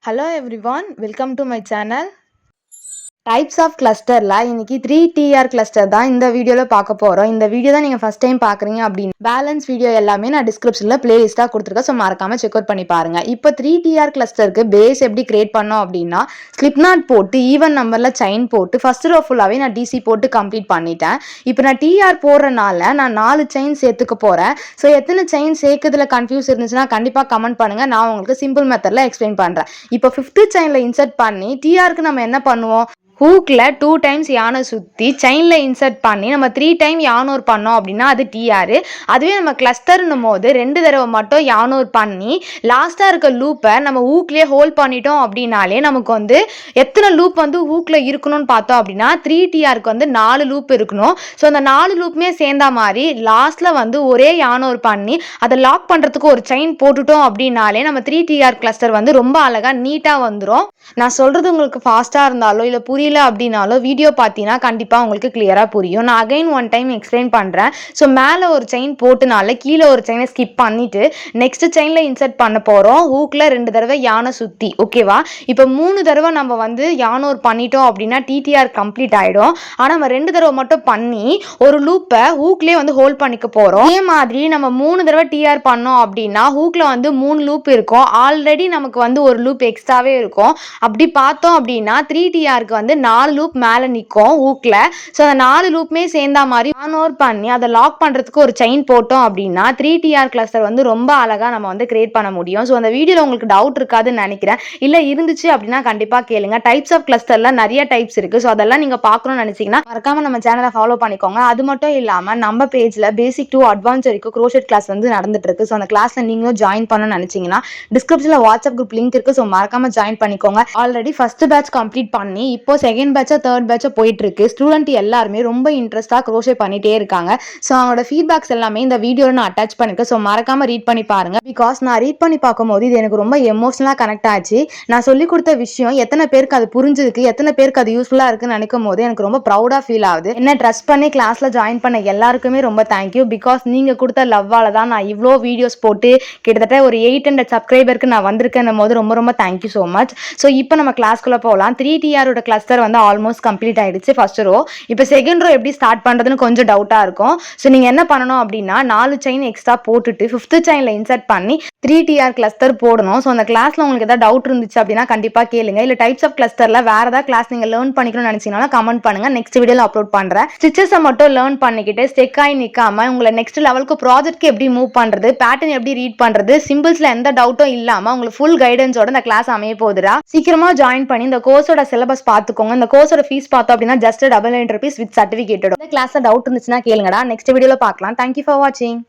Hello everyone, welcome to my channel. Types of கிளஸ்டர்ல இன்னைக்கு 3TR cluster தான் இந்த வீடியோல பார்க்க போறோம். இந்த வீடியோ தான் நீங்க ஃபர்ஸ்ட் டைம் பாக்குறீங்க அப்படின்னு பேலன்ஸ் வீடியோ எல்லாமே நான் டிஸ்கிரிப்ஷன்ல பிளேலிஸ்டா கொடுத்துருக்கேன். ஸோ மறக்காம செக் அவுட் பண்ணி பாருங்க. இப்போ 3TR கிளஸ்டருக்கு பேஸ் எப்படி கிரியேட் பண்ணோம் அப்படின்னா ஸ்லிப் நாட் போட்டு ஈவன் நம்பர்ல செயின் போட்டு ஃபர்ஸ்ட் ரோ ஃபுல்லாவே நான் டிசி போட்டு கம்ப்ளீட் பண்ணிட்டேன். இப்போ நான் டிஆர் போடுறனால நான் 4 செயின் சேர்த்துக்க போறேன். ஸோ எத்தனை செயின் சேர்க்கறதுல கன்ஃபியூஸ் இருந்துச்சுன்னா கண்டிப்பா கமெண்ட் பண்ணுங்க. நான் உங்களுக்கு சிம்பிள் மெத்தட்ல எக்ஸ்பிளைன் பண்றேன். இப்போ 5th செயின்ல இன்சர்ட் பண்ணி டிஆருக்கு நம்ம என்ன பண்ணுவோம், ஹூக்கில் 2 டைம்ஸ் யானை சுற்றி செயினில் இன்சர்ட் பண்ணி நம்ம 3 டைம் யானூர் பண்ணோம் அப்படின்னா அது டிஆர். அதுவே நம்ம கிளஸ்டர்னும் போது 2 தடவை மட்டும் யானூர் பண்ணி லாஸ்ட்டாக இருக்க லூப்பை நம்ம ஹூக்லேயே ஹோல்ட் பண்ணிட்டோம் அப்படின்னாலே நமக்கு வந்து எத்தனை லூப் வந்து ஹூக்கில் இருக்கணும்னு பார்த்தோம் அப்படின்னா 3TRக்கு வந்து 4 லூப் இருக்கணும். ஸோ அந்த 4 லூப்புமே சேர்ந்தா மாதிரி லாஸ்ட்டில் வந்து ஒரே யானூர் பண்ணி அதை லாக் பண்ணுறதுக்கு ஒரு செயின் போட்டுட்டோம் அப்படின்னாலே நம்ம 3TR கிளஸ்டர் வந்து ரொம்ப அழகாக நீட்டாக வந்துடும். நான் சொல்கிறது உங்களுக்கு ஃபாஸ்ட்டாக இருந்தாலோ இல்லை புரியல அப்படின்னாலும் வீடியோ பார்த்தீங்கன்னா கண்டிப்பாக உங்களுக்கு கிளியராக புரியும். நான் அகைன் ஒன் டைம் எக்ஸ்பிளைன் பண்ணுறேன். ஸோ மேலே ஒரு செயின் போட்டுனால கீழே ஒரு செயினை ஸ்கிப் பண்ணிவிட்டு நெக்ஸ்ட் செயினில் இன்சர்ட் பண்ண போகிறோம். ஹூக்கில் 2 தடவை யானை சுற்றி, ஓகேவா? இப்போ 3 தடவை நம்ம வந்து யானூர் பண்ணிட்டோம் அப்படின்னா டிடிஆர் கம்ப்ளீட் ஆகிடும். ஆனால் நம்ம 2 தடவை மட்டும் பண்ணி ஒரு லூப்பை ஹூக்லேயே வந்து ஹோல்ட் பண்ணிக்க போகிறோம். அதே மாதிரி நம்ம 3 தடவை டிஆர் பண்ணோம் அப்படின்னா ஹூக்கில் வந்து 3 லூப் இருக்கும். ஆல்ரெடி நமக்கு வந்து ஒரு லூப் எக்ஸ்ட்ராவே இருக்கும். அப்படி பார்த்தோம் அப்படின்னா 3TRக்கு வந்து 4 லூப் மேலே நிற்கும் ஹூக்கில். ஸோ அந்த 4 லூப்புமே சேர்ந்தா மாதிரி ஆன் பண்ணி அதை லாக் பண்ணுறதுக்கு ஒரு செயின் போட்டோம் அப்படின்னா 3TR கிளஸ்டர் வந்து ரொம்ப அழகாக நம்ம வந்து கிரியேட் பண்ண முடியும். ஸோ அந்த வீடியோவில் உங்களுக்கு டவுட் இருக்காதுன்னு நினைக்கிறேன். இல்லை இருந்துச்சு அப்படின்னா கண்டிப்பாக கேளுங்க. டைப்ஸ் ஆஃப் கிளஸ்டரில் நிறைய டைப்ஸ் இருக்குது. ஸோ அதெல்லாம் நீங்கள் பார்க்கணும்னு நினச்சிங்கன்னா மறக்காம நம்ம சேனலை ஃபாலோ பண்ணிக்கோங்க. அது மட்டும் இல்லாமல் நம்ம பேஜில் பேசிக் டு அட்வான்ஸ் வரைக்கும் க்ரோஷெட் கிளாஸ் வந்து நடந்துட்டு இருக்கு. ஸோ அந்த கிளாஸில் நீங்களும் ஜாயின் பண்ணணும்னு நினச்சிங்கன்னா டிஸ்கிரிப்ஷனில் வாட்ஸ்அப் குரூப் லிங்க் இருக்குது. ஸோ மறக்காம ஜாயின் பண்ணிக்கோங்க. ஆல்ரெடி ஃபர்ஸ்ட் பேட்ச் கம்ப்ளீட் பண்ணி இப்போ செகண்ட் பேட்சா தேர்ட் பேட்சா போயிட்டு இருக்கு. ஸ்டூடெண்ட் எல்லாருமே ரொம்ப இன்ட்ரெஸ்டா க்ரோஷே பண்ணிட்டே இருக்காங்க. ஸோ அவங்களோட ஃபீட்பேக்ஸ் எல்லாமே இந்த வீடியோவில் நான் அட்டாச் பண்ணிருக்கேன். ஸோ மறக்காம ரீட் பண்ணி பாருங்க. பிகாஸ் நான் ரீட் பண்ணி பார்க்கும்போது இது எனக்கு ரொம்ப எமோஷனலாக கனெக்ட் ஆச்சு. நான் சொல்லி கொடுத்த விஷயம் எத்தனை பேருக்கு அது புரிஞ்சிருக்கு, எத்தனை பேருக்கு அது யூஸ்ஃபுல்லா இருக்குன்னு நினைக்கும் போது எனக்கு ரொம்ப ப்ரௌடா ஃபீல் ஆகுது. என்ன ட்ரஸ்ட் பண்ணி கிளாஸ்ல ஜாயின் பண்ண எல்லாருக்குமே ரொம்ப தேங்க்யூ. பிகாஸ் நீங்க கொடுத்த லவ்வால தான் நான் இவ்வளோ வீடியோஸ் போட்டு கிட்டத்தட்ட ஒரு 800 சப்ஸ்கிரைபருக்கு நான் வந்திருக்கேன் போது ரொம்ப ரொம்ப தேங்க்யூ ஸோ மச். ஸோ இப்போ நம்ம கிளாஸ்க்குள்ள போகலாம். 3TRோட கிளஸ்டர் வந்து ஆல்மோஸ்ட் கம்ப்ளீட் ஆயிடுச்சு ஃபர்ஸ்ட் ரோ. இப்போ செகண்ட் ரோ எப்படி ஸ்டார்ட் பண்றதுன்னு கொஞ்சம் டவுட்டா இருக்கும். ஸோ நீங்க என்ன பண்ணணும் அப்படின்னா 4 செயின் எக்ஸ்ட்ரா போட்டுட்டு 5th செயின்ல இன்சர்ட் பண்ணி 3TR கிளஸ்டர் போடணும். ஸோ அந்த கிளாஸ்ல உங்களுக்கு ஏதாவது டவுட் இருந்துச்சு அப்படின்னா கண்டிப்பா கேளுங்க. இல்லை டைப்ஸ் ஆஃப் கிளஸ்டர்ல வேற ஏதாவது கிளாஸ் நீங்க லேர்ன் பண்ணிக்கணும்னு நினைச்சீங்கன்னா கமெண்ட் பண்ணுங்க. நெக்ஸ்ட் வீடியோல அப்லோட் பண்றேன். ஸ்டிச்சஸை மட்டும் லேர்ன் பண்ணிக்கிட்டு ஸ்டெக் ஆகி நிக்காம உங்களை நெக்ஸ்ட் லெவலுக்கு ப்ராஜெக்ட்க்கு எப்படி மூவ் பண்றது, பேட்டர்ன் எப்படி ரீட் பண்றது, சிம்பிள்ஸ்ல எந்த டவுட்டும் இல்லாம உங்களுக்கு ஃபுல் கைடன்ஸோட இந்த கிளாஸ் அமைய போகுதுடா. சீக்கிரமா ஜாயின் பண்ணி இந்த கோர்ஸோட சிலபஸ் பார்த்துக்கோங்க. இந்த கோர்ஸோட ஃபீஸ் பார்த்தோம் அப்படின்னா ஜஸ்ட் ₹900 வித் சர்டிஃபிகேட்டோட. இந்த கிளாஸ்ல டவுட் இருந்துச்சுன்னா கேளுங்கடா. நெக்ஸ்ட் வீடியோல பார்க்கலாம். தேங்க்யூ ஃபார் வாட்சிங்.